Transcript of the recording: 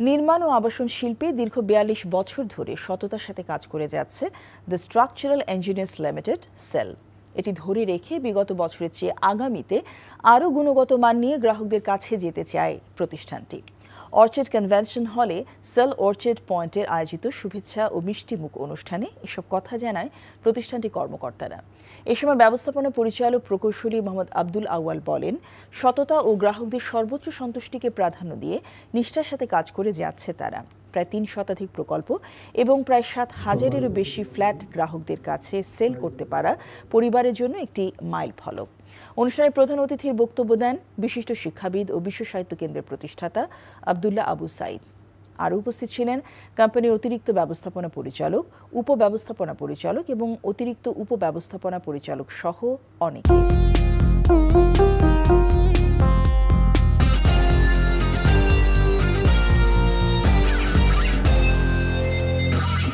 নির্মাণ ও আবাসন শিল্পে দীর্ঘ ৪২ বছর ধরে সততার সাথে কাজ করে যাচ্ছে the structural engineers limited cell. এটি ধরে রেখে বিগত বছরের চেয়ে আগামীতে আরও গুণগত মান নিয়ে গ্রাহকদের কাছে যেতে চায় প্রতিষ্ঠানটি। অর্চিড কনভেনশন হলে সেল অর্চিড পয়েন্টের আয়োজিত শুভেচ্ছা ও মিষ্টিমুখ অনুষ্ঠানে এসব কথা জানায় প্রতিষ্ঠানটির কর্মকর্তারা। এ সময় ব্যবস্থাপনা পরিচালক প্রকৌশলী মোহাম্মদ আব্দুল আউয়াল বলেন, সততা ও গ্রাহকদের সর্বোচ্চ সন্তুষ্টিকে প্রাধান্য দিয়ে নিষ্ঠার সাথে কাজ করে যাচ্ছে তারা। প্রায় ৩ শতাধিক প্রকল্প এবং প্রায় ৭,০০০-এরও বেশি ফ্ল্যাট গ্রাহকদের কাছে সেল করতে পারা পরিবারের জন্য একটি মাইল ফলক। অনুষ্ঠানে প্রধান অতিথির বক্তব্য দেন বিশিষ্ট শিক্ষাবিদ ও বিশ্ব সাহিত্য কেন্দ্রের প্রতিষ্ঠাতা আব্দুল্লাহ আবু সাইদ। আরও উপস্থিত ছিলেন কোম্পানির অতিরিক্ত ব্যবস্থাপনা পরিচালক, উপব্যবস্থাপনা পরিচালক এবং অতিরিক্ত উপব্যবস্থাপনা পরিচালক সহ অনেকে।